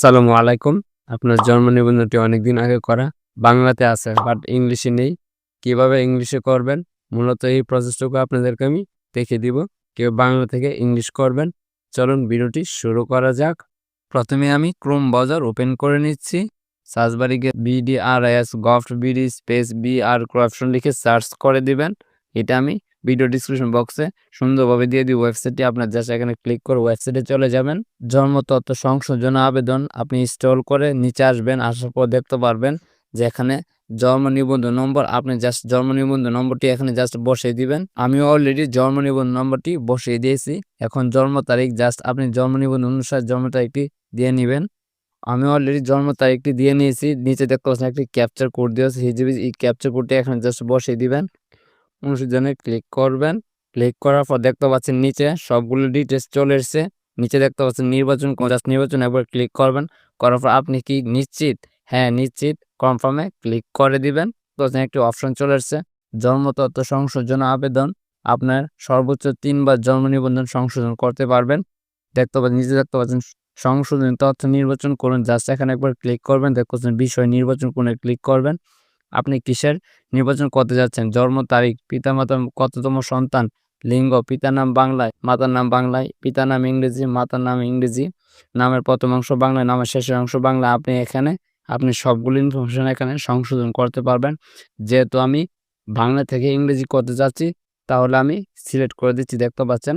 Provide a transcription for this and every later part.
আসসালামু আলাইকুম। আপনার জন্ম নিবন্ধনটি অনেকদিন আগে করা। বাংলাতে আছে বাট ইংলিশে নেই। কিভাবে ইংলিশে করবেন? মূলত এই প্রসেসটুকু আপনাদেরকে আমি দেখিয়ে দিব। কেউ বাংলা থেকে ইংলিশ করবেন। চলুন ভিডিওটি শুরু করা যাক। প্রথমে আমি ক্রোম ব্রাউজার ওপেন করে নিচ্ছি। সার্চ বারে গিয়ে BDRS গভট.BD স্পেস BR ক্রাপশন লিখে সার্চ করে দিবেন। এটা আমি ভিডিও ডেসক্রিপশন বক্সে সুন্দরভাবে দিয়ে দিব। ওয়েবসাইটটি আপনার জাস্ট এখানে ক্লিক করে ওয়েবসাইটে চলে যাবেন। জন্ম তথ্য সংশোধন আবেদন আপনি ইনস্টল করে নিচে আসবেন। আসার পর দেখতে পারবেন যে এখানে জন্ম নিবন্ধন নম্বর, আপনি জাস্ট জন্ম নিবন্ধন নম্বরটি এখানে জাস্ট বসিয়ে দিবেন। আমি অলরেডি জন্ম নিবন্ধন নম্বরটি বসিয়ে দিয়েছি। এখন জন্ম তারিখ জাস্ট আপনি জন্ম নিবন্ধন অনুসারে জন্ম তারিখটি দিয়ে নেবেন। আমি অলরেডি জন্ম তারিখটি দিয়ে নিয়েছি। নিচে দেখতে পাচ্ছেন একটি ক্যাপচার কোড দেওয়া আছে। এই ক্যাপচার কোডটি এখানে জাস্ট বসিয়ে দিবেন। অনুসন্ধানে ক্লিক করবেন। ক্লিক করার পর দেখতে পাচ্ছেন নিচে সবগুলো ডিটেলস চলে এসেছে। নিচে দেখতে পাচ্ছেন নির্বাচন, জাস্ট নির্বাচন একবার ক্লিক করবেন। করার পর আপনি কি নিশ্চিত? হ্যাঁ নিশ্চিত, কনফার্মে ক্লিক করে দিবেন। তো একটি অপশন চলে এসেছে জন্ম তথ্য সংশোধন আবেদন। আপনার সর্বোচ্চ 3 বার জন্ম নিবন্ধন সংশোধন করতে পারবেন। দেখতে পাচ্ছেন নিচে দেখতে পাচ্ছেন সংশোধন তথ্য নির্বাচন করুন। জাস্ট এখানে একবার ক্লিক করবেন। দেখতে পাচ্ছেন বিষয় নির্বাচন করে ক্লিক করবেন। আপনি কিসের নির্বাচন করতে যাচ্ছেন? জন্ম তারিখ, পিতামাতার কততম সন্তান, লিঙ্গ, পিতার নাম বাংলায়, মাতার নাম বাংলায়, পিতার নাম ইংরেজি, মাতার নাম ইংরেজি, নামের প্রথম অংশ বাংলায়, নামের শেষের অংশ বাংলা। আপনি সবগুলো ইনফরমেশন এখানে সংশোধন করতে পারবেন। যেহেতু আমি বাংলা থেকে ইংরেজি করতে যাচ্ছি, তাহলে আমি সিলেক্ট করে দিচ্ছি। দেখতে পাচ্ছেন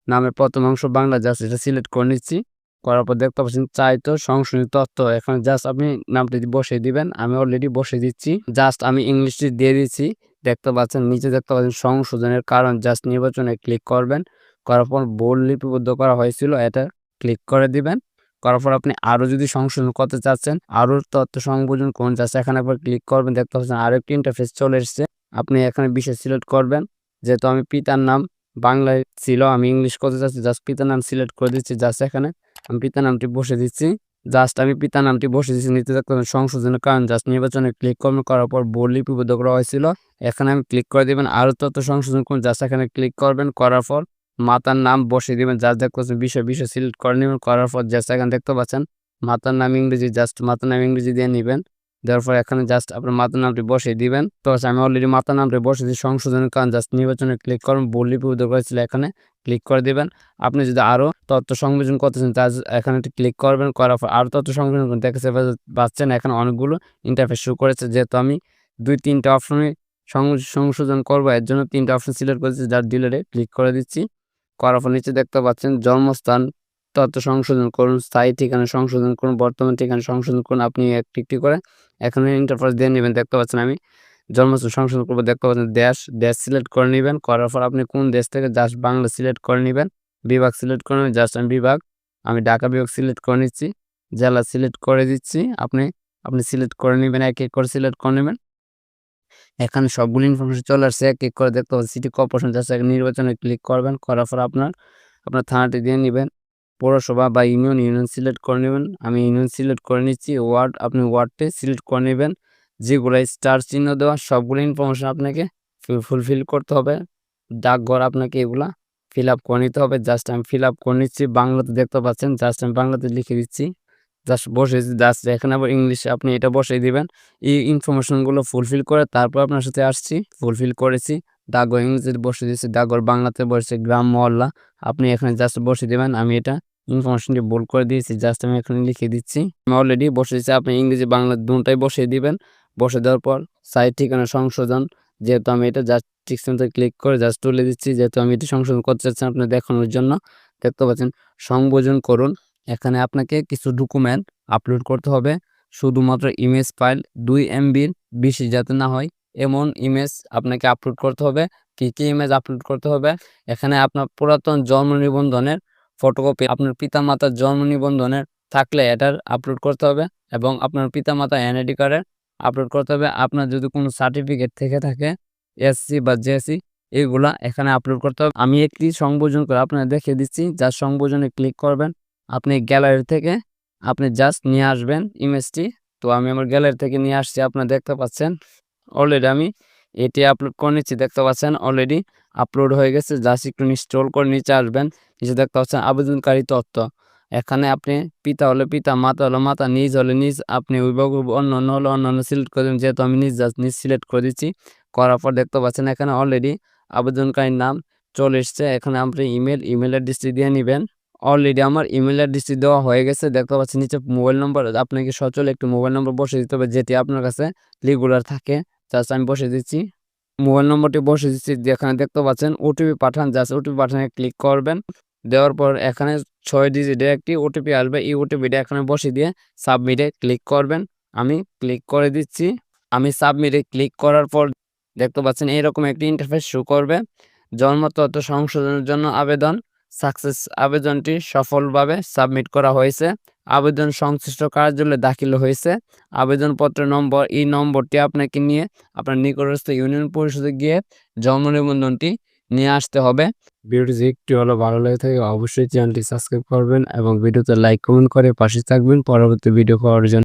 নামের প্রথম অংশ বাংলা, জাস্ট এটা সিলেক্ট করে নিচ্ছি। করার পর দেখতে পাচ্ছেন চাইতো সংশোধিত তথ্য, এখানে জাস্ট আপনি নামটি বসিয়ে দিবেন। আমি অলরেডি বসিয়ে দিচ্ছি। জাস্ট আমি ইংলিশটি দিয়ে দিচ্ছি। দেখতে পাচ্ছেন নিচে দেখতে পাচ্ছেন সংশোধনের কারণ, জাস্ট নির্বাচনে ক্লিক করবেন। করার পর বোল্ড লিপিবদ্ধ করা হয়েছিল, এটা ক্লিক করে দিবেন। করার পর আপনি আরও যদি সংশোধন করতে চাচ্ছেন, আরও তথ্য সংযোজন করুন, জাস্ট এখানে একবার ক্লিক করবেন। দেখতে পাচ্ছেন আরও একটি ইন্টারফেস চলে এসেছে। আপনি এখানে বিষয় সিলেক্ট করবেন। যেহেতু আমি পিতার নাম বাংলায় ছিল, আমি ইংলিশ করতে চাচ্ছি, জাস্ট পিতার নাম সিলেক্ট করে দিচ্ছি। জাস্ট এখানে আমি পিতার নামটি বসে দিচ্ছি। জাস্ট আমি পিতার নামটি বসে দিচ্ছি। নিতে দেখতে সংশোধনের কারণ, জাস্ট নির্বাচনে ক্লিক করবেন। করার পর বোল্ড লিপিবদ্ধ করা হয়েছিল, এখানে আমি ক্লিক করে দিবেন। আরও তথ্য সংশোধন করুন, জাস্ট এখানে ক্লিক করবেন। করার পর মাতার নাম বসিয়ে দিবেন। জাস্ট দেখতে পাচ্ছেন বিষয় সিলেক্ট করে নেবেন। করার পর জাস্ট এখানে দেখতে পাচ্ছেন মাতার নাম ইংরেজি, জাস্ট মাতার নাম ইংরেজি দিয়ে নেবেন। দেওয়ার পর এখানে জাস্ট আপনার মাতার নামটি বসিয়ে দিবেন। তো আমি অলরেডি মাতার নামটি বসে দিই। সংশোধনের কারণ, জাস্ট নির্বাচনে ক্লিক করুন। বোল্ড লিপিবদ্ধ করেছিল, এখানে ক্লিক করে দিবেন। আপনি যদি আরও তথ্য সংযোজন করতেছেন, তা এখানে ক্লিক করবেন। করার পর আরও তথ্য সংযোজন করুন। দেখতে পাচ্ছেন এখানে অনেকগুলো ইন্টারফেস শো করেছে। যেহেতু আমি 2-3টা অপশনে সংশোধন করবো, এর জন্য 3টা অপশন সিলেক্ট করেছি। যার ডিলেটে ক্লিক করে দিচ্ছি। করার পর নিচে দেখতে পাচ্ছেন জন্মস্থান তথ্য সংশোধন করুন, স্থায়ী ঠিকানা সংশোধন করুন, বর্তমান ঠিকানা সংশোধন করুন। আপনি একটি করে এখানে ইন্টারফেস দিয়ে নেবেন। দেখতে পাচ্ছেন আমি জন্মস্থান সংশোধন করবো। দেখতে পাচ্ছেন দেশ সিলেক্ট করে নেবেন। করার পর আপনি কোন দেশ থেকে, জাস্ট বাংলা সিলেক্ট করে নেবেন। বিভাগ সিলেক্ট করে নেবেন, জাস্ট আমি ঢাকা বিভাগ সিলেক্ট করে নিচ্ছি। জেলা সিলেক্ট করে দিচ্ছি। আপনি সিলেক্ট করে নেবেন, এক করে সিলেক্ট করে নেবেন। এখানে সবগুলো ইনফরমেশন চলে আসছে। এক করে দেখতে পাচ্ছেন সিটি কর্পোরেশন, জাস্ট নির্বাচনে ক্লিক করবেন। করার পর আপনার থানাটি দিয়ে নেবেন। পৌরসভা বা ইউনিয়ন সিলেক্ট করে নেবেন। আমি ইউনিয়ন সিলেক্ট করে নিচ্ছি। ওয়ার্ড, আপনি ওয়ার্ডটি সিলেক্ট করে নেবেন। যেগুলো স্টার চিহ্ন দেওয়া সবগুলো ইনফরমেশন আপনাকে ফুলফিল করতে হবে। ডাকঘর আপনাকে এগুলা ফিল আপ করে নিতে হবে। জাস্ট আমি ফিল আপ করে নিচ্ছি। বাংলাতে দেখতে পাচ্ছেন, জাস্ট আমি বাংলাতে লিখে দিচ্ছি। জাস্ট বসেছি। জাস্ট এখানে আবার ইংলিশে আপনি এটা বসিয়ে দিবেন। এই ইনফরমেশনগুলো ফুলফিল করে তারপর আপনার সাথে আসছি। ফুলফিল করেছি। ডাকঘর ইংরেজিতে বসিয়ে দিয়েছি, ডাকঘর বাংলাতে বসেছে, গ্রাম মহল্লা আপনি এখানে জাস্ট বসিয়ে দেবেন। আমি এটা ইনফরমেশনটি ভুল করে দিয়েছি, জাস্ট আমি এখানে লিখে দিচ্ছি। আমি অলরেডি বসে দিচ্ছি। আপনি ইংরেজি বাংলা দুটাই বসিয়ে দিবেন। বসে দেওয়ার পর সাইট ঠিকানা সংশোধন, যেহেতু আমি এটা জাস্ট ঠিকমতো ক্লিক করে জাস্ট তুলে দিচ্ছি। যেহেতু আমি এটি সংশোধন করতে চাচ্ছি আপনার দেখানোর জন্য। দেখতে পাচ্ছেন সংযোজন করুন। এখানে আপনাকে কিছু ডকুমেন্ট আপলোড করতে হবে। শুধুমাত্র ইমেজ ফাইল 2 MBর বেশি যাতে না হয় এমন ইমেজ আপনাকে আপলোড করতে হবে। কি ইমেজ আপলোড করতে হবে? এখানে আপনার পুরাতন জন্ম নিবন্ধনের ফটোকপি, আপনার পিতামাতার জন্ম নিবন্ধনের থাকলে এটার আপলোড করতে হবে, এবং আপনার পিতামাতা NID কার্ডের আপলোড করতে হবে। আপনার যদি কোনো সার্টিফিকেট থেকে থাকে SC বা JC, এগুলা এখানে আপলোড করতে হবে। আমি একটি সংযোজন করে আপনার দেখিয়ে দিচ্ছি। যার সংযোজনে ক্লিক করবেন, আপনি গ্যালারি থেকে আপনি জাস্ট নিয়ে আসবেন ইমেজটি। তো আমি আমার গ্যালারি থেকে নিয়ে আসছি। আপনারা দেখতে পাচ্ছেন অলরেডি আমি এটি আপলোড করে নিচ্ছি। দেখতে পাচ্ছেন অলরেডি আপলোড হয়ে গেছে। জাস্ট একটু ইনস্টল করে নিচে আসবেন। নিচে দেখতে পাচ্ছেন আবেদনকারী তথ্য, এখানে আপনি পিতা হলে পিতা, মাতা হলে মাতা, নিজ হলে নিজ, আপনি অভিভাবক অন্যান্য হলে অন্যান্য সিলেক্ট করে দিবেন। যেহেতু আমি নিজ জাস্ট নিজ সিলেক্ট করে দিচ্ছি। করার পর দেখতে পাচ্ছেন এখানে অলরেডি আবেদনকারীর নাম চলে এসছে। এখানে আপনি ইমেল অ্যাড্রেসটি দিয়ে নিবেন। অলরেডি আমার ইমেল অ্যাড্রেসটি দেওয়া হয়ে গেছে। দেখতে পাচ্ছেন নিচে মোবাইল নম্বর, আপনাকে সচল একটি মোবাইল নম্বর বসিয়ে দিতে হবে যেটি আপনার কাছে রেগুলার থাকে। জাস্ট আমি বসিয়ে দিচ্ছি। মোবাইল নম্বরটি বসিয়ে দিচ্ছি। যেখানে দেখতে পাচ্ছেন ওটিপি পাঠান, জাস্ট ওটিপি পাঠানে ক্লিক করবেন। দেওয়ার পর এখানে 6 ডিজিটের একটি ওটিপি আসবে। এই ওটিপিটা এখানে বসিয়ে দিয়ে সাবমিটে ক্লিক করবেন। আমি ক্লিক করে দিচ্ছি। আমি সাবমিটে ক্লিক করার পর দেখতে পাচ্ছেন এরকম একটি ইন্টারফেস শো করবে। জন্ম তথ্য সংশোধনের জন্য আবেদন সাকসেস, আবেদনটি সফলভাবে সাবমিট করা হয়েছে। আবেদন সংশ্লিষ্ট কার্যালয়ে দাখিল হয়েছে। আবেদনপত্র নম্বর, এই নম্বরটি আপনাকে নিয়ে আপনার নিকটস্থ ইউনিয়ন পরিষদে গিয়ে জন্ম নিবন্ধনটি নিয়ে আসতে হবে। ভিডিওটি যদি একটু হলেও ভালো লেগে থাকে অবশ্যই চ্যানেলটি সাবস্ক্রাইব করবেন এবং ভিডিওতে লাইক কমেন্ট করে পাশে থাকবেন পরবর্তী ভিডিও পাওয়ার জন্য।